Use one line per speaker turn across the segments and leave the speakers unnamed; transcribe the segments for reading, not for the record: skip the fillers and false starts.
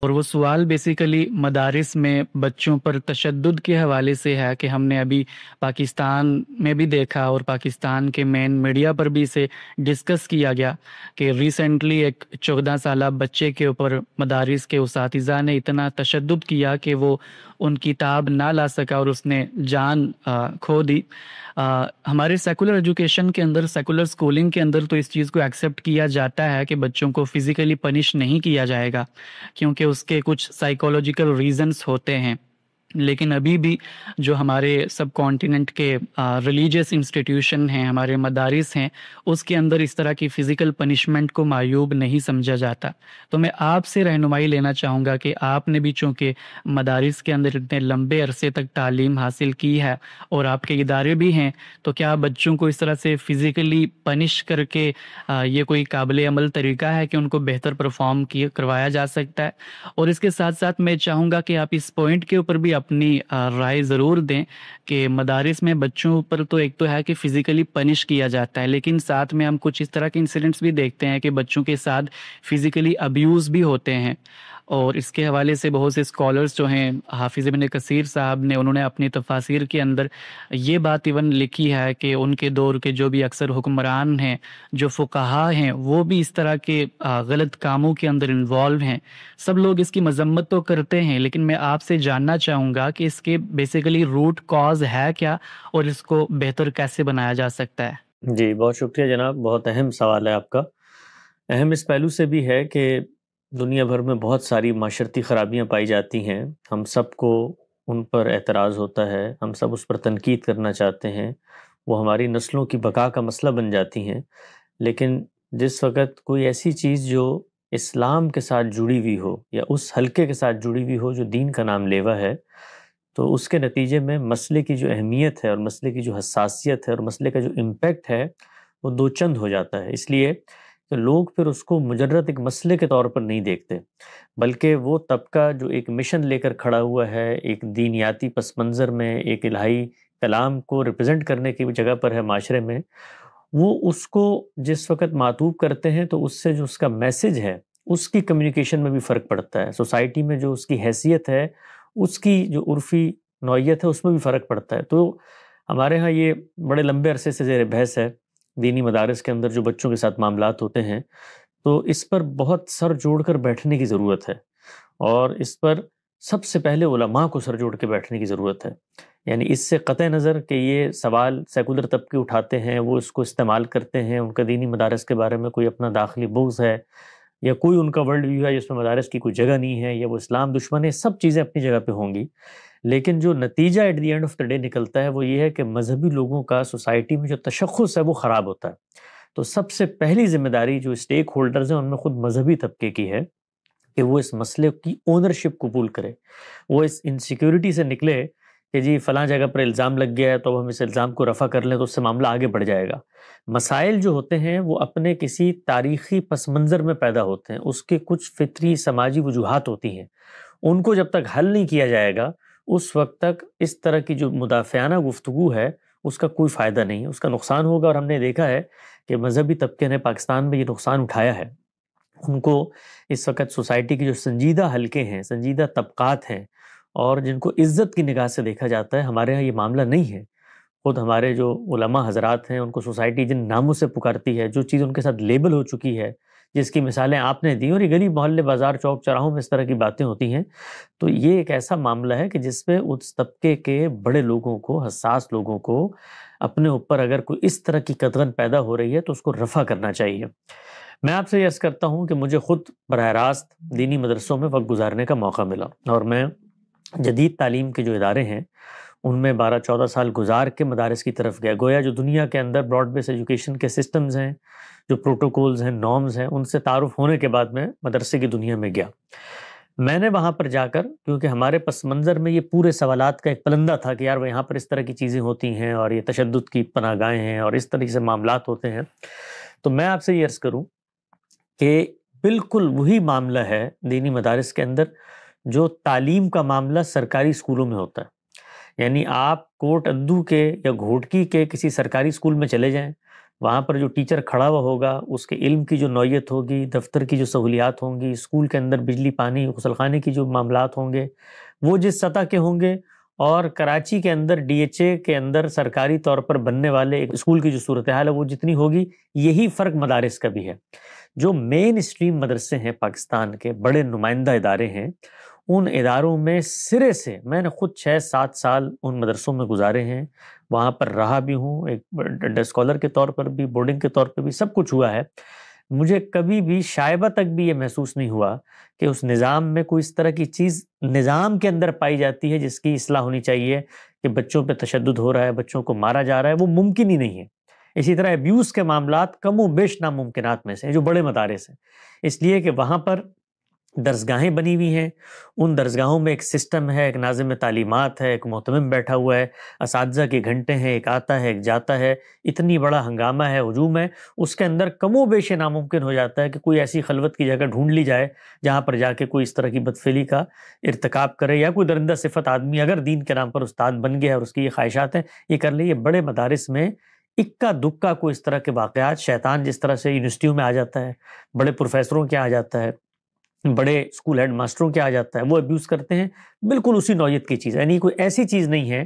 اور وہ سوال بیسیکلی مدارس میں بچوں پر تشدد کے حوالے سے ہے کہ ہم نے ابھی پاکستان میں بھی دیکھا اور پاکستان کے مین میڈیا پر بھی اسے ڈسکس کیا گیا کہ ریسنٹلی ایک 14 سالہ بچے کے اوپر مدارس کے اساتذہ نے اتنا تشدد کیا کہ وہ ان کتاب نہ لا سکا اور اس نے جان کھو دی۔ ہمارے سیکولر ایجوکیشن کے اندر، سیکولر اسکولنگ کے اندر تو اس چیز کو ایکسیپٹ کیا جاتا ہے کہ بچوں کو فزیکلی پنش نہیں کیا جائے گا کیونکہ اس کے کچھ سائیکولوجیکل ریزنز ہوتے ہیں، لیکن ابھی بھی جو ہمارے سب کانٹیننٹ کے ریلیجیس انسٹیٹیوشن ہیں، ہمارے مدارس ہیں، اس کے اندر اس طرح کی فزیکل پنشمنٹ کو معیوب نہیں سمجھا جاتا۔ تو میں آپ سے رہنمائی لینا چاہوں گا کہ آپ نے بھی چونکہ مدارس کے اندر اتنے لمبے عرصے تک تعلیم حاصل کی ہے اور آپ کے ادارے بھی ہیں، تو کیا بچوں کو اس طرح سے فزیکلی پنش کر کے یہ کوئی قابل عمل طریقہ ہے کہ ان کو بہتر پرفارم کروایا جا سکتا ہے؟ اور اس کے ساتھ ساتھ میں چاہوں گا کہ آپ اس پوائنٹ کے اوپر بھی اپنی رائے ضرور دیں کہ مدارس میں بچوں پر تو ایک تو ہے کہ فزیکلی پنش کیا جاتا ہے، لیکن ساتھ میں ہم کچھ اس طرح کے انسیڈنٹس بھی دیکھتے ہیں کہ بچوں کے ساتھ فزیکلی ابیوز بھی ہوتے ہیں۔ اور اس کے حوالے سے بہت سے اسکالرس جو ہیں، حافظ ابن کثیر صاحب نے، انہوں نے اپنی تفاسیر کے اندر یہ بات ایون لکھی ہے کہ ان کے دور کے جو بھی اکثر حکمران ہیں، جو فقہا ہیں، وہ بھی اس طرح کے غلط کاموں کے اندر انوالو ہیں۔ سب لوگ اس کی مذمت تو کرتے ہیں، لیکن میں آپ سے جاننا چاہوں گا کہ اس کے بیسیکلی روٹ کاز ہے کیا اور اس کو بہتر کیسے بنایا جا سکتا ہے؟
جی بہت شکریہ جناب، بہت اہم سوال ہے آپ کا۔ اہم اس پہلو سے بھی ہے کہ دنیا بھر میں بہت ساری معاشرتی خرابیاں پائی جاتی ہیں، ہم سب کو ان پر اعتراض ہوتا ہے، ہم سب اس پر تنقید کرنا چاہتے ہیں، وہ ہماری نسلوں کی بقا کا مسئلہ بن جاتی ہیں۔ لیکن جس وقت کوئی ایسی چیز جو اسلام کے ساتھ جڑی ہوئی ہو یا اس حلقے کے ساتھ جڑی ہوئی ہو جو دین کا نام لیوا ہے، تو اس کے نتیجے میں مسئلے کی جو اہمیت ہے اور مسئلے کی جو حساسیت ہے اور مسئلے کا جو امپیکٹ ہے وہ دو چند ہو جاتا ہے۔ اس لیے کہ لوگ پھر اس کو مجرد ایک مسئلے کے طور پر نہیں دیکھتے، بلکہ وہ طبقہ جو ایک مشن لے کر کھڑا ہوا ہے، ایک دینیاتی پس منظر میں، ایک الہی کلام کو ریپرزینٹ کرنے کی جگہ پر ہے معاشرے میں، وہ اس کو جس وقت معطوب کرتے ہیں تو اس سے جو اس کا میسج ہے اس کی کمیونیکیشن میں بھی فرق پڑتا ہے، سوسائٹی میں جو اس کی حیثیت ہے، اس کی جو عرفی نوعیت ہے، اس میں بھی فرق پڑتا ہے۔ تو ہمارے ہاں یہ بڑے لمبے عرصے سے زیر بحث ہے، دینی مدارس کے اندر جو بچوں کے ساتھ معاملات ہوتے ہیں، تو اس پر بہت سر جوڑ کر بیٹھنے کی ضرورت ہے، اور اس پر سب سے پہلے علماء کو سر جوڑ کے بیٹھنے کی ضرورت ہے۔ یعنی اس سے قطع نظر کہ یہ سوال سیکولر طبقے اٹھاتے ہیں، وہ اس کو استعمال کرتے ہیں، ان کا دینی مدارس کے بارے میں کوئی اپنا داخلی بغض ہے یا کوئی ان کا ورلڈ ویو ہے جس میں مدارس کی کوئی جگہ نہیں ہے یا وہ اسلام دشمن ہے، سب چیزیں اپنی جگہ پہ ہوں گی، لیکن جو نتیجہ at the end of the day نکلتا ہے وہ یہ ہے کہ مذہبی لوگوں کا سوسائٹی میں جو تشخص ہے وہ خراب ہوتا ہے۔ تو سب سے پہلی ذمہ داری جو اسٹیک ہولڈرز ہیں ان میں خود مذہبی طبقے کی ہے کہ وہ اس مسئلے کی اونرشپ قبول کرے، وہ اس انسیکیورٹی سے نکلے کہ جی فلاں جگہ پر الزام لگ گیا ہے تو اب ہم اس الزام کو رفع کر لیں تو اس سے معاملہ آگے بڑھ جائے گا۔ مسائل جو ہوتے ہیں وہ اپنے کسی تاریخی پس منظر میں پیدا ہوتے ہیں، اس کے کچھ فطری سماجی وجوہات ہوتی ہیں، ان کو جب تک حل نہیں کیا جائے گا اس وقت تک اس طرح کی جو مدافعانہ گفتگو ہے اس کا کوئی فائدہ نہیں، اس کا نقصان ہوگا۔ اور ہم نے دیکھا ہے کہ مذہبی طبقے نے پاکستان میں یہ نقصان اٹھایا ہے، ان کو اس وقت سوسائٹی کے جو سنجیدہ حلقے ہیں، سنجیدہ طبقات ہیں اور جن کو عزت کی نگاہ سے دیکھا جاتا ہے، ہمارے ہاں یہ معاملہ نہیں ہے۔ خود ہمارے جو علماء حضرات ہیں ان کو سوسائٹی جن ناموں سے پکارتی ہے، جو چیز ان کے ساتھ لیبل ہو چکی ہے، جس کی مثالیں آپ نے دی، اور یہ گلی محلے بازار چوک چوراہوں میں اس طرح کی باتیں ہوتی ہیں، تو یہ ایک ایسا معاملہ ہے کہ جس پہ اس طبقے کے بڑے لوگوں کو، حساس لوگوں کو اپنے اوپر اگر کوئی اس طرح کی قدغن پیدا ہو رہی ہے تو اس کو رفع کرنا چاہیے۔ میں آپ سے یہ عرض کرتا ہوں کہ مجھے خود براہ راست دینی مدرسوں میں وقت گزارنے کا موقع ملا، اور میں جدید تعلیم کے جو ادارے ہیں ان میں 12-14 سال گزار کے مدارس کی طرف گیا، گویا جو دنیا کے اندر براڈ بیس ایجوکیشن کے سسٹمز ہیں، جو پروٹوکولز ہیں، نارمز ہیں، ان سے تعارف ہونے کے بعد میں مدرسے کی دنیا میں گیا۔ میں نے وہاں پر جا کر، کیونکہ ہمارے پس منظر میں یہ پورے سوالات کا ایک پلندہ تھا کہ یار یہاں پر اس طرح کی چیزیں ہوتی ہیں اور یہ تشدد کی پناہ گاہیں ہیں اور اس طرح سے معاملات ہوتے ہیں، تو میں آپ سے یہ عرض کروں کہ بالکل وہی معاملہ ہے دینی مدارس کے اندر جو تعلیم کا معاملہ سرکاری اسکولوں میں ہوتا ہے۔ یعنی آپ کوٹ ادو کے یا گھوٹکی کے کسی سرکاری اسکول میں چلے جائیں وہاں پر جو ٹیچر کھڑا ہوا ہوگا اس کے علم کی جو نوعیت ہوگی، دفتر کی جو سہولیات ہوں گی، اسکول کے اندر بجلی پانی غسل خانے کی جو معاملات ہوں گے وہ جس سطح کے ہوں گے، اور کراچی کے اندر ڈی ایچ اے کے اندر سرکاری طور پر بننے والے ایک اسکول کی جو صورتحال ہے وہ جتنی ہوگی، یہی فرق مدارس کا بھی ہے۔ جو مین اسٹریم مدرسے ہیں پاکستان کے، بڑے نمائندہ ادارے ہیں، ان اداروں میں سرے سے میں نے خود 6-7 سال ان مدرسوں میں گزارے ہیں، وہاں پر رہا بھی ہوں، ایک اسکالر کے طور پر بھی، بورڈنگ کے طور پر بھی، سب کچھ ہوا ہے۔ مجھے کبھی بھی شائبہ تک بھی یہ محسوس نہیں ہوا کہ اس نظام میں کوئی اس طرح کی چیز نظام کے اندر پائی جاتی ہے جس کی اصلاح ہونی چاہیے، کہ بچوں پہ تشدد ہو رہا ہے، بچوں کو مارا جا رہا ہے، وہ ممکن ہی نہیں ہے۔ اسی طرح ابیوز کے معاملات کم و بیش ناممکنات میں سے ہیں جو بڑے مدارس ہیں، اس لیے کہ وہاں پر درسگاہیں بنی ہوئی ہیں، ان درسگاہوں میں ایک سسٹم ہے، ایک ناظم تعلیمات ہے، ایک محتمم بیٹھا ہوا ہے، اساتذہ کے گھنٹے ہیں، ایک آتا ہے ایک جاتا ہے، اتنی بڑا ہنگامہ ہے، ہجوم ہے، اس کے اندر کم و بیش ناممکن ہو جاتا ہے کہ کوئی ایسی خلوت کی جگہ ڈھونڈ لی جائے جہاں پر جا کے کوئی اس طرح کی بدفعلی کا ارتکاب کرے، یا کوئی درندہ صفت آدمی اگر دین کے نام پر استاد بن گیا ہے اور اس کی یہ خواہشات ہیں یہ کر لے۔ یہ بڑے مدارس میں اکا دکا کو اس طرح کے واقعات، شیطان جس طرح سے یونیورسٹیوں میں آ جاتا ہے، بڑے پروفیسروں کے آ جاتا ہے، بڑے اسکول ہیڈ ماسٹروں کے آ جاتا ہے، وہ ابیوز کرتے ہیں، بالکل اسی نوعیت کی چیز ہے۔ یعنی کوئی ایسی چیز نہیں ہے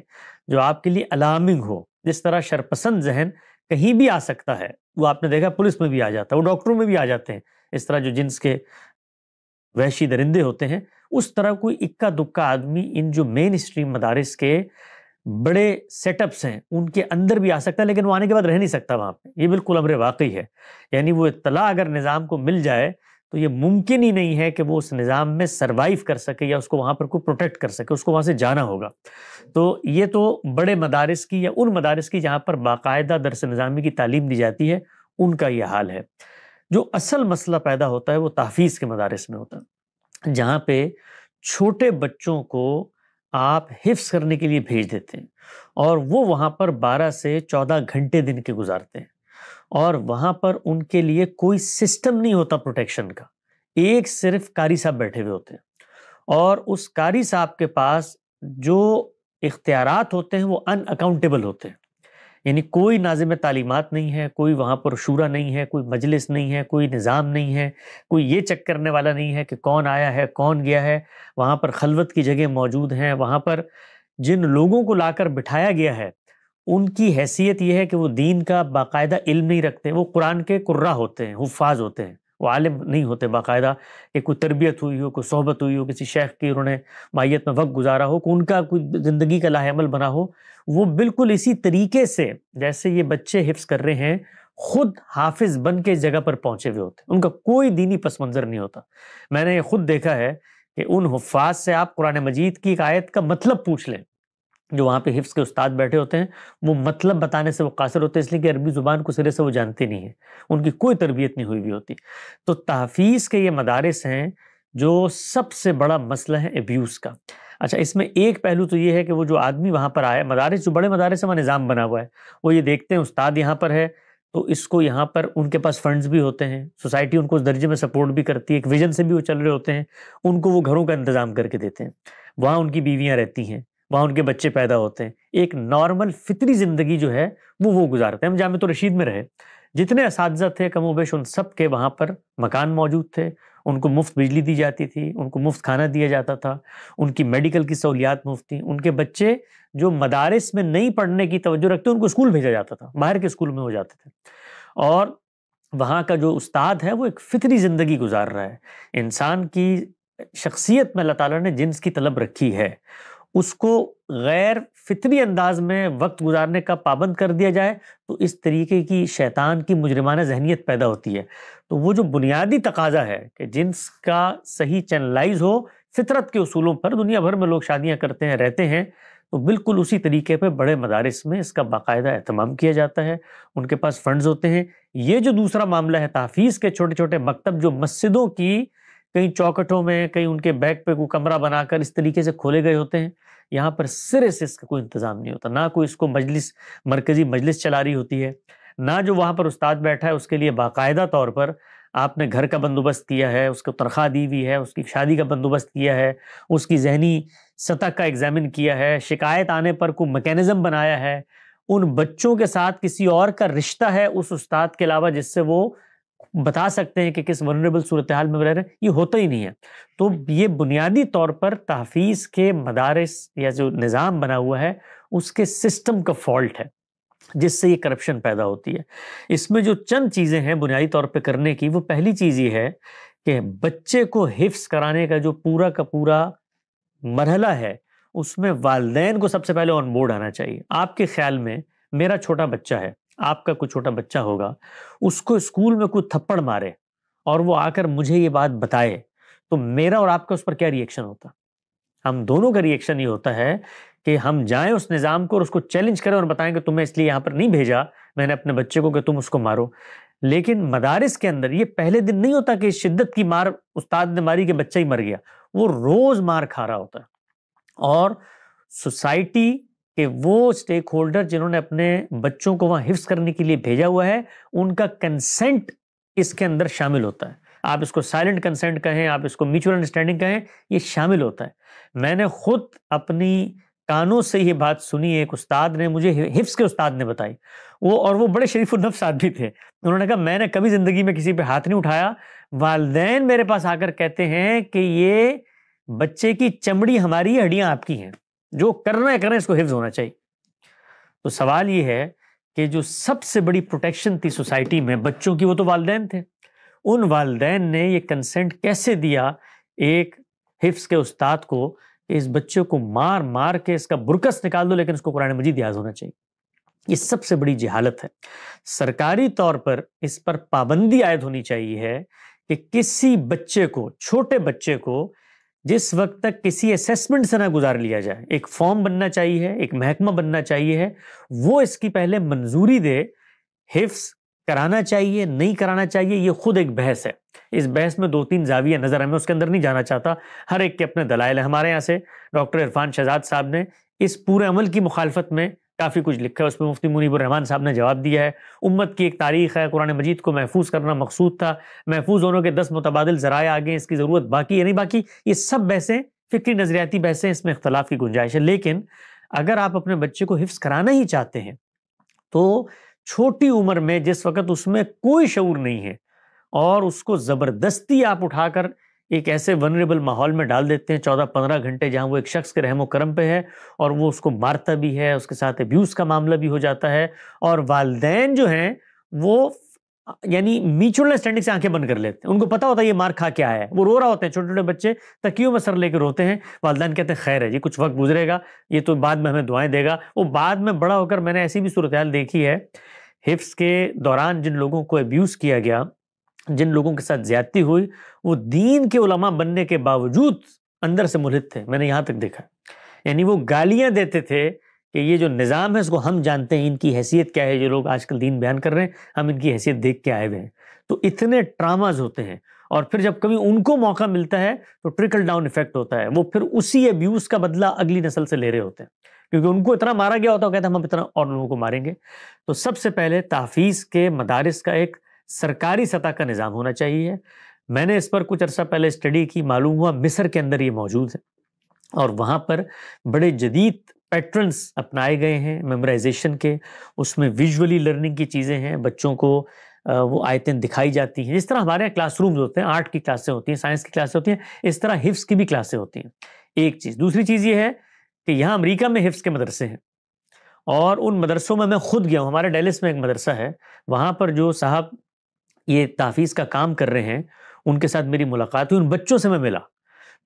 جو آپ کے لیے الارمنگ ہو۔ جس طرح شرپسند ذہن کہیں بھی آ سکتا ہے، وہ آپ نے دیکھا پولیس میں بھی آ جاتا ہے، وہ ڈاکٹروں میں بھی آ جاتے ہیں، اس طرح جو جنس کے وحشی درندے ہوتے ہیں، اس طرح کوئی اکا دکا آدمی ان جو مین اسٹریم مدارس کے بڑے سیٹ اپس ہیں ان کے اندر بھی آ سکتا ہے، لیکن وہ آنے کے بعد رہ نہیں سکتا وہاں پہ۔ یہ بالکل امر واقعی ہے، یعنی وہ اطلاع اگر نظام کو مل جائے تو یہ ممکن ہی نہیں ہے کہ وہ اس نظام میں سروائیو کر سکے یا اس کو وہاں پر کوئی پروٹیکٹ کر سکے، اس کو وہاں سے جانا ہوگا۔ تو یہ تو بڑے مدارس کی یا ان مدارس کی جہاں پر باقاعدہ درس نظامی کی تعلیم دی جاتی ہے ان کا یہ حال ہے۔ جو اصل مسئلہ پیدا ہوتا ہے وہ تحفیظ کے مدارس میں ہوتا ہے، جہاں پہ چھوٹے بچوں کو آپ حفظ کرنے کے لیے بھیج دیتے ہیں اور وہ وہاں پر 12 سے 14 گھنٹے دن کے گزارتے ہیں، اور وہاں پر ان کے لیے کوئی سسٹم نہیں ہوتا پروٹیکشن کا، ایک صرف قاری صاحب بیٹھے ہوئے ہوتے ہیں، اور اس قاری صاحب کے پاس جو اختیارات ہوتے ہیں وہ ان اکاؤنٹیبل ہوتے ہیں۔ یعنی کوئی ناظم تعلیمات نہیں ہے، کوئی وہاں پر شورا نہیں ہے، کوئی مجلس نہیں ہے، کوئی نظام نہیں ہے، کوئی یہ چیک کرنے والا نہیں ہے کہ کون آیا ہے کون گیا ہے۔ وہاں پر خلوت کی جگہ موجود ہیں، وہاں پر جن لوگوں کو لا کر بٹھایا گیا ہے ان کی حیثیت یہ ہے کہ وہ دین کا باقاعدہ علم نہیں رکھتے، وہ قرآن کے قرہ ہوتے ہیں، حفاظ ہوتے ہیں، وہ عالم نہیں ہوتے باقاعدہ کہ کوئی تربیت ہوئی ہو، کوئی صحبت ہوئی ہو، کسی شیخ کی انہوں نے مائیت میں وقت گزارا ہو، کہ ان کا کوئی زندگی کا لاہ عمل بنا ہو۔ وہ بالکل اسی طریقے سے جیسے یہ بچے حفظ کر رہے ہیں خود حافظ بن کے اس جگہ پر پہنچے ہوئے ہوتے ہیں، ان کا کوئی دینی پس منظر نہیں ہوتا۔ میں نے یہ خود دیکھا ہے کہ ان حفاظ سے آپ قرآن مجید کی ایک آیت کا مطلب پوچھ لیں، جو وہاں پہ حفظ کے استاد بیٹھے ہوتے ہیں، وہ مطلب بتانے سے وہ قاصر ہوتے ہیں، اس لیے کہ عربی زبان کو سرے سے وہ جانتے نہیں ہیں، ان کی کوئی تربیت نہیں ہوئی ہوئی ہوتی۔ تو تحفیظ کے یہ مدارس ہیں جو سب سے بڑا مسئلہ ہے ابیوز کا۔ اچھا، اس میں ایک پہلو تو یہ ہے کہ وہ جو آدمی وہاں پر آئے، مدارس جو بڑے مدارس ہیں وہاں نظام بنا ہوا ہے، وہ یہ دیکھتے ہیں استاد یہاں پر ہے تو اس کو یہاں پر ان کے پاس فنڈز بھی ہوتے ہیں، سوسائٹی ان کو اس درجے میں سپورٹ بھی کرتی ہے، ایک ویژن سے بھی وہ چل رہے ہوتے ہیں، ان کو وہ گھروں کا انتظام کر کے دیتے ہیں، وہاں ان کی بیویاں رہتی ہیں، وہاں ان کے بچے پیدا ہوتے ہیں، ایک نارمل فطری زندگی جو ہے وہ گزارتے ہیں۔ ہم جامعۃ الرشید میں رہے، جتنے اساتذہ تھے کم و بیش ان سب کے وہاں پر مکان موجود تھے، ان کو مفت بجلی دی جاتی تھی، ان کو مفت کھانا دیا جاتا تھا، ان کی میڈیکل کی سہولیات مفت تھیں، ان کے بچے جو مدارس میں نہیں پڑھنے کی توجہ رکھتے ان کو اسکول بھیجا جاتا تھا، باہر کے اسکول میں ہو جاتے تھے، اور وہاں کا جو استاد ہے وہ ایک فطری زندگی گزار رہا ہے۔ انسان کی شخصیت میں اللہ تعالیٰ نے جنس کی طلب رکھی ہے، اس کو غیر فطری انداز میں وقت گزارنے کا پابند کر دیا جائے تو اس طریقے کی شیطان کی مجرمانہ ذہنیت پیدا ہوتی ہے۔ تو وہ جو بنیادی تقاضا ہے کہ جنس کا صحیح چینلائز ہو فطرت کے اصولوں پر، دنیا بھر میں لوگ شادیاں کرتے ہیں رہتے ہیں، تو بالکل اسی طریقے پہ بڑے مدارس میں اس کا باقاعدہ اہتمام کیا جاتا ہے، ان کے پاس فنڈز ہوتے ہیں۔ یہ جو دوسرا معاملہ ہے تحفیظ کے چھوٹے چھوٹے مکتب جو مسجدوں کی کئی چوکٹوں میں، کئی ان کے بیک پہ کوئی کمرہ بنا کر اس طریقے سے کھولے گئے ہوتے ہیں، یہاں پر سرے سے اس کا کوئی انتظام نہیں ہوتا، نہ کوئی اس کو مجلس، مرکزی مجلس چلا رہی ہوتی ہے، نہ جو وہاں پر استاد بیٹھا ہے اس کے لیے باقاعدہ طور پر آپ نے گھر کا بندوبست کیا ہے، اس کو تنخواہ دی ہوئی ہے، اس کی شادی کا بندوبست کیا ہے، اس کی ذہنی سطح کا ایگزامن کیا ہے، شکایت آنے پر کوئی میکینزم بنایا ہے، ان بچوں کے ساتھ کسی اور کا رشتہ ہے اس استاد کے علاوہ جس سے وہ بتا سکتے ہیں کہ کس ولنریبل صورتحال میں رہ رہے ہیں، یہ ہوتا ہی نہیں ہے۔ تو یہ بنیادی طور پر تحفیظ کے مدارس یا جو نظام بنا ہوا ہے اس کے سسٹم کا فالٹ ہے، جس سے یہ کرپشن پیدا ہوتی ہے۔ اس میں جو چند چیزیں ہیں بنیادی طور پہ کرنے کی، وہ پہلی چیز یہ ہے کہ بچے کو حفظ کرانے کا جو پورا کا پورا مرحلہ ہے اس میں والدین کو سب سے پہلے آن بورڈ آنا چاہیے۔ آپ کے خیال میں میرا چھوٹا بچہ ہے، آپ کا کوئی چھوٹا بچہ ہوگا، اس کو اسکول میں کوئی تھپڑ مارے اور وہ آ کر مجھے یہ بات بتائے، تو میرا اور آپ کا اس پر کیا ری ایکشن ہوتا؟ ہم دونوں کا ری ایکشن یہ ہوتا ہے کہ ہم جائیں اس نظام کو اور اس کو چیلنج کریں اور بتائیں کہ تمہیں اس لیے یہاں پر نہیں بھیجا میں نے اپنے بچے کو کہ تم اس کو مارو۔ لیکن مدارس کے اندر یہ پہلے دن نہیں ہوتا کہ شدت کی مار استاد نے ماری کہ بچہ ہی مر گیا، وہ روز مار کھا رہا ہوتا ہے۔ اور سوسائٹی کہ وہ اسٹیک ہولڈر جنہوں نے اپنے بچوں کو وہاں حفظ کرنے کے لیے بھیجا ہوا ہے، ان کا کنسنٹ اس کے اندر شامل ہوتا ہے۔ آپ اس کو سائلنٹ کنسنٹ کہیں، آپ اس کو میوچل انڈرسٹینڈنگ کہیں، یہ شامل ہوتا ہے۔ میں نے خود اپنی کانوں سے یہ بات سنی، ایک استاد نے مجھے، حفظ کے استاد نے بتائی، وہ بڑے شریف النفس آدمی تھے۔ انہوں نے کہا میں نے کبھی زندگی میں کسی پہ ہاتھ نہیں اٹھایا، والدین میرے پاس آ کر کہتے ہیں کہ یہ بچے کی چمڑی ہماری، ہڈیاں آپ کی ہیں، جو کرنا ہے کریں، اس کو حفظ ہونا چاہیے۔ تو سوال یہ ہے کہ جو سب سے بڑی پروٹیکشن تھی سوسائٹی میں بچوں کی، وہ تو والدین تھے۔ ان والدین نے یہ کنسنٹ کیسے دیا ایک حفظ کے استاد کو کہ اس بچے کو مار مار کے اس کا برکس نکال دو لیکن اس کو قرآن مجید یاد ہونا چاہیے؟ یہ سب سے بڑی جہالت ہے۔ سرکاری طور پر اس پر پابندی عائد ہونی چاہیے ہے کہ کسی بچے کو، چھوٹے بچے کو جس وقت تک کسی اسیسمنٹ سے نہ گزار لیا جائے، ایک فارم بننا چاہیے ہے، ایک محکمہ بننا چاہیے ہے، وہ اس کی پہلے منظوری دے۔ حفظ کرانا چاہیے نہیں کرانا چاہیے یہ خود ایک بحث ہے۔ اس بحث میں 2-3 زاویہ نظر ہیں، میں اس کے اندر نہیں جانا چاہتا، ہر ایک کے اپنے دلائل ہیں۔ ہمارے یہاں سے ڈاکٹر عرفان شہزاد صاحب نے اس پورے عمل کی مخالفت میں کافی کچھ لکھا ہے، اس پہ مفتی منیب الرحمان صاحب نے جواب دیا ہے۔ امت کی ایک تاریخ ہے، قرآن مجید کو محفوظ کرنا مقصود تھا، محفوظ ہونے کے 10 متبادل ذرائع آگے، اس کی ضرورت باقی ہے نہیں باقی، یہ سب بحثیں فکری نظریاتی بحثیں، اس میں اختلاف کی گنجائش ہے۔ لیکن اگر آپ اپنے بچے کو حفظ کرانا ہی چاہتے ہیں تو چھوٹی عمر میں، جس وقت اس میں کوئی شعور نہیں ہے، اور اس کو زبردستی آپ اٹھا کر ایک ایسے ونریبل ماحول میں ڈال دیتے ہیں 14-15 گھنٹے، جہاں وہ ایک شخص کے رحم و کرم پہ ہے اور وہ اس کو مارتا بھی ہے، اس کے ساتھ ابیوز کا معاملہ بھی ہو جاتا ہے، اور والدین جو ہیں وہ یعنی میوچل انڈرسٹینڈنگ سے آنکھیں بند کر لیتے ہیں۔ ان کو پتا ہوتا ہے یہ مار کھا کیا ہے، وہ رو رہا ہوتے ہیں، چھوٹے چھوٹے بچے تکیوں میں سر لے کے روتے ہیں، والدین کہتے ہیں خیر ہے جی کچھ وقت گزرے گا، یہ تو بعد میں ہمیں دعائیں دے گا۔ وہ بعد میں بڑا ہو کر، میں نے ایسی بھی صورتحال دیکھی ہے، حفظ کے دوران جن لوگوں کو ابیوز کیا گیا، جن لوگوں کے ساتھ زیادتی ہوئی، وہ دین کے علماء بننے کے باوجود اندر سے ملحد تھے، میں نے یہاں تک دیکھا۔ یعنی وہ گالیاں دیتے تھے کہ یہ جو نظام ہے اس کو ہم جانتے ہیں، ان کی حیثیت کیا ہے، جو لوگ آج کل دین بیان کر رہے ہیں ہم ان کی حیثیت دیکھ کے آئے ہوئے ہیں۔ تو اتنے ٹراماز ہوتے ہیں، اور پھر جب کبھی ان کو موقع ملتا ہے تو ٹرکل ڈاؤن ایفیکٹ ہوتا ہے، وہ پھر اسی ابیوز کا بدلہ اگلی نسل سے لے رہے ہوتے ہیں، کیونکہ ان کو اتنا مارا گیا ہوتا ہے، کہتے ہیں ہم اتنا اور لوگوں کو ماریں گے۔ تو سب سے پہلے تحفیظ کے مدارس کا ایک سرکاری سطح کا نظام ہونا چاہیے۔ میں نے اس پر کچھ عرصہ پہلے اسٹڈی کی، معلوم ہوا مصر کے اندر یہ موجود ہے، اور وہاں پر بڑے جدید پیٹرنز اپنائے گئے ہیں میمورائزیشن کے، اس میں ویژولی لرننگ کی چیزیں ہیں، بچوں کو وہ آیتیں دکھائی جاتی ہیں، جس طرح ہمارے یہاں کلاس رومز ہوتے ہیں، آرٹ کی کلاسیں ہوتی ہیں، سائنس کی کلاسیں ہوتی ہیں، اس طرح حفظ کی بھی کلاسیں ہوتی ہیں۔ ایک چیز، دوسری چیز یہ ہے کہ یہاں امریکہ میں حفظ کے مدرسے ہیں، اور ان مدرسوں میں خود گیا ہوں، ہمارے ڈیلس میں ایک مدرسہ ہے، وہاں پر جو صاحب یہ تحفیظ کا کام کر رہے ہیں ان کے ساتھ میری ملاقات ہوئی، ان بچوں سے میں ملا،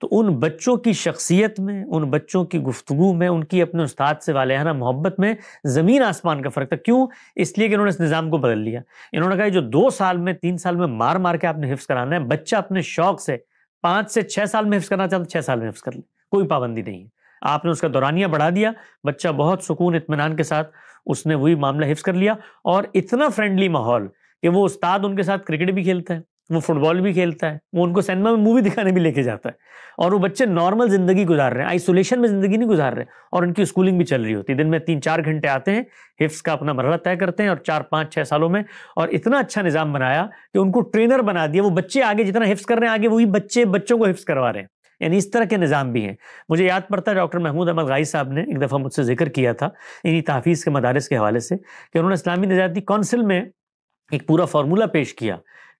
تو ان بچوں کی شخصیت میں، ان بچوں کی گفتگو میں، ان کی اپنے استاد سے والہانہ محبت میں زمین آسمان کا فرق تھا۔ کیوں؟ اس لیے کہ انہوں نے اس نظام کو بدل لیا۔ انہوں نے کہا جو 2 سال میں 3 سال میں مار مار کے آپ نے حفظ کرانا ہے، بچہ اپنے شوق سے 5 سے 6 سال میں حفظ کرنا چاہتا 6 سال میں حفظ کر لے، کوئی پابندی نہیں ہے۔ آپ نے اس کا دورانیہ بڑھا دیا، بچہ بہت سکون اطمینان کے ساتھ اس نے وہی معاملہ حفظ کر لیا، اور اتنا فرینڈلی ماحول کہ وہ استاد ان کے ساتھ کرکٹ بھی کھیلتا ہے، وہ فٹ بال بھی کھیلتا ہے، وہ ان کو سینما میں مووی دکھانے بھی لے کے جاتا ہے، اور وہ بچے نارمل زندگی گزار رہے ہیں، آئسولیشن میں زندگی نہیں گزار رہے، اور ان کی اسکولنگ بھی چل رہی ہوتی ہے، دن میں 3-4 گھنٹے آتے ہیں، حفظ کا اپنا مرحلہ طے کرتے ہیں، اور 4-5-6 سالوں میں، اور اتنا اچھا نظام بنایا کہ ان کو ٹرینر بنا دیا، وہ بچے آگے جتنا حفظ کر رہے ہیں آگے وہی بچوں کو حفظ کروا رہے ہیں۔ یعنی اس طرح کے نظام بھی ہیں. مجھے یاد پڑتا ہے ڈاکٹر محمود احمد غائی صاحب نے ایک دفعہ مجھ سے ذکر کیا تھا انہی تحفیظ کے مدارس کے حوالے سے کہ انہوں نے اسلامی نظریاتی کونسل میں ایک پورا فارمولہ پیش کیا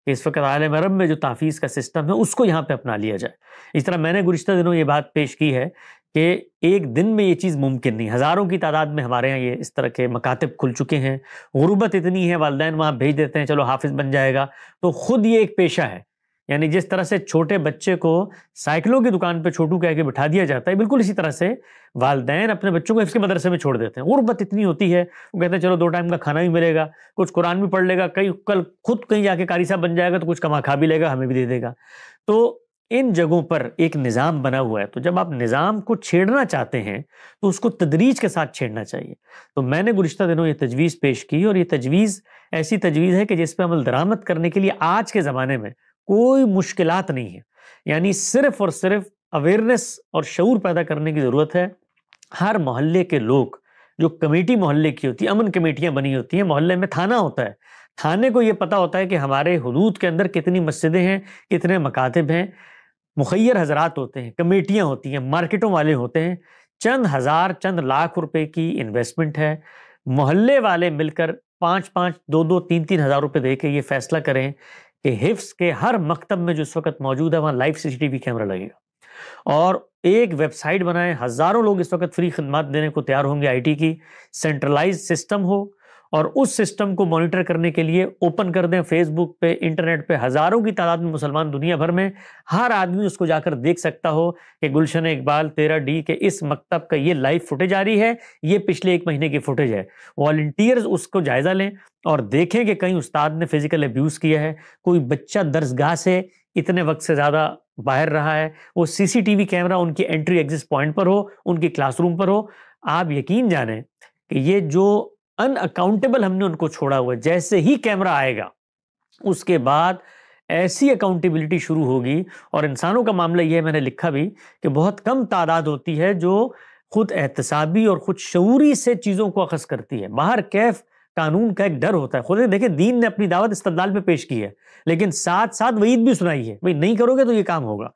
کہ اس وقت عالم عرب میں جو تحفیظ کا سسٹم ہے اس کو یہاں پہ اپنا لیا جائے. اس طرح میں نے گزشتہ دنوں یہ بات پیش کی ہے کہ ایک دن میں یہ چیز ممکن نہیں. ہزاروں کی تعداد میں ہمارے ہاں یہ اس طرح کے مکاتب کھل چکے ہیں. غربت اتنی ہے, والدین وہاں بھیج دیتے ہیں چلو حافظ بن جائے گا. تو خود یہ ایک پیشہ ہے. یعنی جس طرح سے چھوٹے بچے کو سائیکلوں کی دکان پہ چھوٹو کہہ کے بٹھا دیا جاتا ہے, بالکل اسی طرح سے والدین اپنے بچوں کو حفظ کے مدرسے میں چھوڑ دیتے ہیں. غربت اتنی ہوتی ہے, وہ کہتے ہیں چلو 2 ٹائم کا کھانا بھی ملے گا, کچھ قرآن بھی پڑھ لے گا, کل خود کہیں جا کے قاری صاحب بن جائے گا تو کچھ کما کھا بھی لے گا, ہمیں بھی دے دے گا. تو ان جگہوں پر ایک نظام بنا ہوا ہے. تو جب آپ نظام کو چھیڑنا چاہتے ہیں تو اس کو تدریج کے ساتھ چھیڑنا چاہیے. تو میں نے گزشتہ دنوں یہ تجویز پیش کی, اور یہ تجویز ایسی تجویز ہے کہ جس پہ عمل درآمد کرنے کے لیے آج کے زمانے میں کوئی مشکلات نہیں ہے. یعنی صرف اور صرف اویئرنیس اور شعور پیدا کرنے کی ضرورت ہے. ہر محلے کے لوگ, جو کمیٹی محلے کی ہوتی ہے, امن کمیٹیاں بنی ہوتی ہیں, محلے میں تھانہ ہوتا ہے, تھانے کو یہ پتا ہوتا ہے کہ ہمارے حدود کے اندر کتنی مسجدیں ہیں, کتنے مکاتب ہیں, مخیر حضرات ہوتے ہیں, کمیٹیاں ہوتی ہیں, مارکیٹوں والے ہوتے ہیں. چند ہزار چند لاکھ روپے کی انویسٹمنٹ ہے. محلے والے مل کر 5-5 2-2 3-3 ہزار روپے دے کے یہ فیصلہ کریں کہ حفظ کے ہر مکتب میں جو اس وقت موجود ہے وہاں لائیو CCTV کیمرہ لگے گا, اور ایک ویب سائٹ بنائیں. ہزاروں لوگ اس وقت فری خدمات دینے کو تیار ہوں گے, IT کی سینٹرلائز سسٹم ہو, اور اس سسٹم کو مانیٹر کرنے کے لیے اوپن کر دیں. فیس بک پہ, انٹرنیٹ پہ ہزاروں کی تعداد میں مسلمان دنیا بھر میں, ہر آدمی اس کو جا کر دیکھ سکتا ہو کہ گلشن اقبال 13D کے اس مکتب کا یہ لائیو فوٹیج آ رہی ہے, یہ پچھلے 1 مہینے کی فوٹیج ہے. والنٹیئرز اس کو جائزہ لیں اور دیکھیں کہ کہیں استاد نے فزیکل ابیوز کیا ہے, کوئی بچہ درسگاہ سے اتنے وقت سے زیادہ باہر رہا ہے, وہ CCTV کیمرہ ان کی انٹری ایگزٹ پوائنٹ پر ہو, ان کی کلاس روم پر ہو. آپ یقین جانیں کہ یہ جو ان اکاؤنٹیبل ہم نے ان کو چھوڑا ہوا ہے, جیسے ہی کیمرہ آئے گا اس کے بعد ایسی اکاؤنٹیبلٹی شروع ہوگی. اور انسانوں کا معاملہ یہ ہے, میں نے لکھا بھی کہ بہت کم تعداد ہوتی ہے جو خود احتسابی اور خود شعوری سے چیزوں کو اخذ کرتی ہے. باہر کیف قانون کا ایک ڈر ہوتا ہے. خود دیکھیں دین نے اپنی دعوت استدلال میں پیش کی ہے, لیکن ساتھ ساتھ وعید بھی سنائی ہے, بھئی نہیں کرو گے تو یہ کام ہوگا.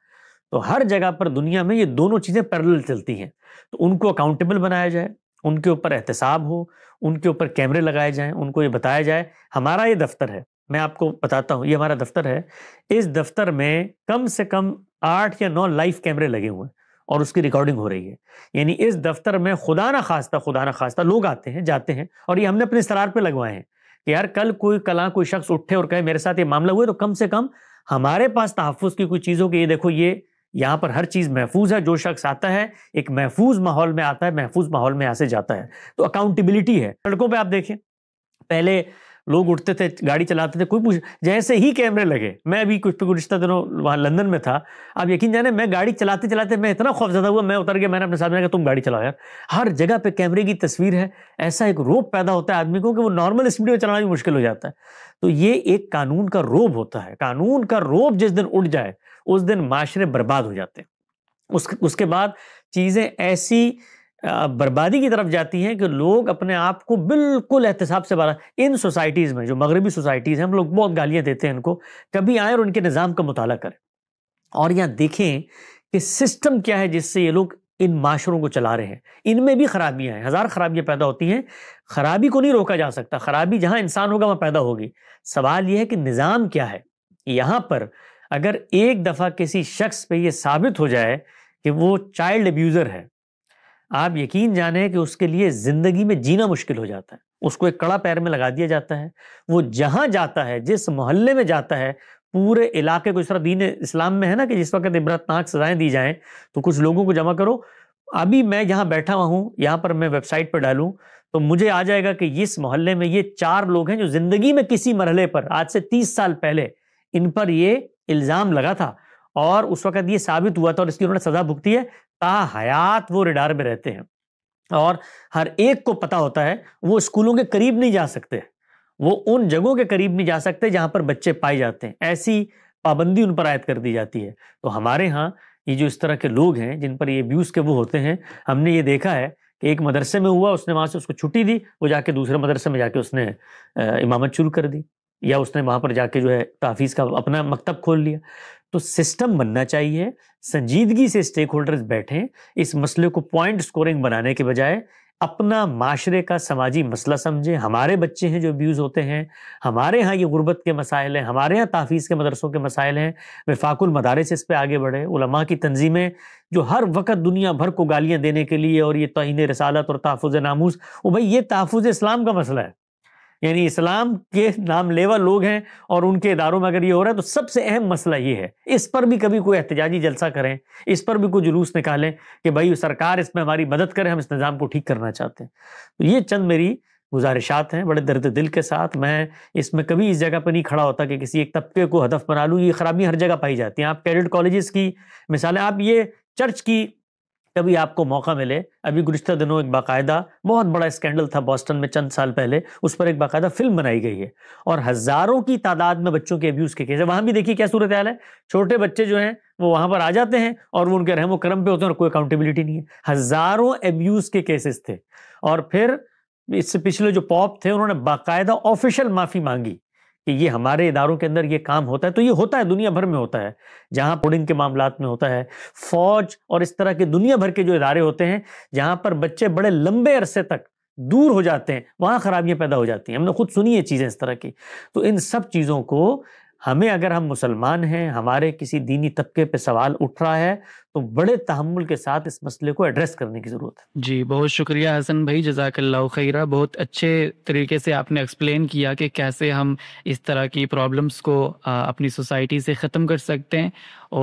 تو ہر جگہ پر دنیا میں یہ دونوں چیزیں پیرلل چلتی ہیں. تو ان کو اکاؤنٹیبل بنایا جائے, ان کے اوپر احتساب ہو, ان کے اوپر کیمرے لگائے جائیں, ان کو یہ بتایا جائے. ہمارا یہ دفتر ہے, میں آپ کو بتاتا ہوں, یہ ہمارا دفتر ہے. اس دفتر میں کم سے کم 8 یا 9 لائیو کیمرے لگے ہوئے ہیں اور اس کی ریکارڈنگ ہو رہی ہے. یعنی اس دفتر میں خدا نہ خواستہ لوگ آتے ہیں جاتے ہیں, اور یہ ہم نے اپنے استرار پہ لگوائے ہیں کہ یار کل کوئی شخص اٹھے اور کہے میرے ساتھ یہ معاملہ ہوا ہے, تو کم سے کم ہمارے پاس تحفظ کی کوئی چیز ہو کہ یہ دیکھو یہ یہاں پر ہر چیز محفوظ ہے. جو شخص آتا ہے ایک محفوظ ماحول میں آتا ہے, محفوظ ماحول میں یہاں سے جاتا ہے. تو اکاؤنٹیبلٹی ہے. سڑکوں پہ آپ دیکھیں, پہلے لوگ اٹھتے تھے, گاڑی چلاتے تھے, کوئی جیسے ہی کیمرے لگے, میں ابھی کچھ گزشتہ دنوں وہاں لندن میں تھا, آپ یقین جانے میں گاڑی چلاتے چلاتے میں اتنا خوفزدہ ہوا, میں اتر گیا, میں نے اپنے ساتھ میں کہا تم گاڑی چلاؤ یار, ہر جگہ پہ کیمرے کی تصویر ہے. ایسا ایک روب پیدا ہوتا ہے آدمی کو کہ وہ نارمل اسپیڈ میں چلانا بھی مشکل ہو جاتا ہے. تو یہ ایک قانون کا روب ہوتا ہے. قانون کا روب جس دن اٹھ جائے اس دن معاشرے برباد ہو جاتے ہیں. اس کے بعد چیزیں ایسی بربادی کی طرف جاتی ہیں کہ لوگ اپنے آپ کو بالکل احتساب سے باہر. ان سوسائٹیز میں جو مغربی سوسائٹیز ہیں, ہم لوگ بہت گالیاں دیتے ہیں ان کو, کبھی آئیں اور ان کے نظام کا مطالعہ کریں اور یہاں دیکھیں کہ سسٹم کیا ہے جس سے یہ لوگ ان معاشروں کو چلا رہے ہیں. ان میں بھی خرابیاں ہیں, ہزار خرابیاں پیدا ہوتی ہیں. خرابی کو نہیں روکا جا سکتا, خرابی جہاں انسان ہوگا وہاں پیدا ہوگی. سوال یہ ہے کہ نظام کیا ہے. یہاں پر اگر ایک دفعہ کسی شخص پہ یہ ثابت ہو جائے کہ وہ چائلڈ ابیوزر ہے, آپ یقین جانیں کہ اس کے لیے زندگی میں جینا مشکل ہو جاتا ہے. اس کو ایک کڑا پیر میں لگا دیا جاتا ہے. وہ جہاں جاتا ہے, جس محلے میں جاتا ہے, پورے علاقے کو, اس طرح دین اسلام میں ہے نا کہ جس وقت عبرتناک سزائیں دی جائیں تو کچھ لوگوں کو جمع کرو. ابھی میں یہاں بیٹھا ہوا ہوں, یہاں پر میں ویب سائٹ پہ ڈالوں تو مجھے آ جائے گا کہ اس محلے میں یہ 4 لوگ ہیں جو زندگی میں کسی مرحلے پر آج سے 30 سال پہلے ان پر یہ الزام لگا تھا اور اس وقت یہ ثابت ہوا تھا اور اس کی انہوں نے سزا بھگتی ہے. تا حیات وہ ریڈار میں رہتے ہیں اور ہر ایک کو پتا ہوتا ہے وہ اسکولوں کے قریب نہیں جا سکتے, وہ ان جگہوں کے قریب نہیں جا سکتے جہاں پر بچے پائے جاتے ہیں. ایسی پابندی ان پر عائد کر دی جاتی ہے. تو ہمارے ہاں یہ جو اس طرح کے لوگ ہیں جن پر یہ ابیوز کے وہ ہوتے ہیں, ہم نے یہ دیکھا ہے کہ ایک مدرسے میں ہوا, اس نے وہاں سے اس کو چھٹی دی, وہ جا کے دوسرے مدرسے میں جا کے اس نے امامت شروع کر دی, یا اس نے وہاں پر جا کے جو ہے تحفیظ کا اپنا مکتب کھول لیا. تو سسٹم بننا چاہیے، سنجیدگی سے اسٹیک ہولڈرز بیٹھیں، اس مسئلے کو پوائنٹ سکورنگ بنانے کے بجائے اپنا معاشرے کا سماجی مسئلہ سمجھیں۔ ہمارے بچے ہیں جو ابیوز ہوتے ہیں، ہمارے ہاں یہ غربت کے مسائل ہیں، ہمارے ہاں تحفیظ کے مدرسوں کے مسائل ہیں، وفاق المدارس اس پہ آگے بڑھے، علماء کی تنظیمیں جو ہر وقت دنیا بھر کو گالیاں دینے کے لیے اور یہ توہین رسالت اور تحفظ ناموس، وہ بھائی یہ تحفظ اسلام کا مسئلہ ہے، یعنی اسلام کے نام لیوا لوگ ہیں اور ان کے اداروں میں اگر یہ ہو رہا ہے تو سب سے اہم مسئلہ یہ ہے، اس پر بھی کبھی کوئی احتجاجی جلسہ کریں، اس پر بھی کوئی جلوس نکالیں کہ بھائی سرکار اس میں ہماری مدد کرے، ہم اس نظام کو ٹھیک کرنا چاہتے ہیں۔ تو یہ چند میری گزارشات ہیں بڑے درد دل کے ساتھ۔ میں اس میں کبھی اس جگہ پہ نہیں کھڑا ہوتا کہ کسی ایک طبقے کو ہدف بنا لوں، یہ خرابیاں ہر جگہ پائی جاتی ہیں۔ آپ کیڈٹ کالجز کی مثالیں، آپ یہ چرچ کی کبھی آپ کو موقع ملے، ابھی گزشتہ دنوں ایک باقاعدہ بہت بڑا اسکینڈل تھا بوسٹن میں چند سال پہلے، اس پر ایک باقاعدہ فلم بنائی گئی ہے اور ہزاروں کی تعداد میں بچوں کے ابیوز کے کیس ہے۔ وہاں بھی دیکھیے کیا صورتحال ہے، چھوٹے بچے جو ہیں وہ وہاں پر آ جاتے ہیں اور وہ ان کے رحم و کرم پہ ہوتے ہیں اور کوئی اکاؤنٹیبلٹی نہیں ہے۔ ہزاروں ابیوز کے کیسز تھے اور پھر اس سے پچھلے جو پوپ تھے انہوں نے باقاعدہ آفیشل معافی مانگی کہ یہ ہمارے اداروں کے اندر یہ کام ہوتا ہے۔ تو یہ ہوتا ہے، دنیا بھر میں ہوتا ہے، جہاں پوڈنگ کے معاملات میں ہوتا ہے، فوج اور اس طرح کے دنیا بھر کے جو ادارے ہوتے ہیں جہاں پر بچے بڑے لمبے عرصے تک دور ہو جاتے ہیں، وہاں خرابیاں پیدا ہو جاتی ہیں۔ ہم نے خود سنی ہے چیزیں اس طرح کی۔ تو ان سب چیزوں کو ہمیں، اگر ہم مسلمان ہیں، ہمارے کسی دینی طبقے پہ سوال اٹھ رہا ہے تو بڑے تحمل کے ساتھ اس مسئلے کو ایڈریس کرنے کی ضرورت ہے۔
جی بہت شکریہ حسن بھائی، جزاک اللہ خیرہ۔ بہت اچھے طریقے سے آپ نے ایکسپلین کیا کہ کیسے ہم اس طرح کی پرابلمس کو اپنی سوسائٹی سے ختم کر سکتے ہیں۔ اور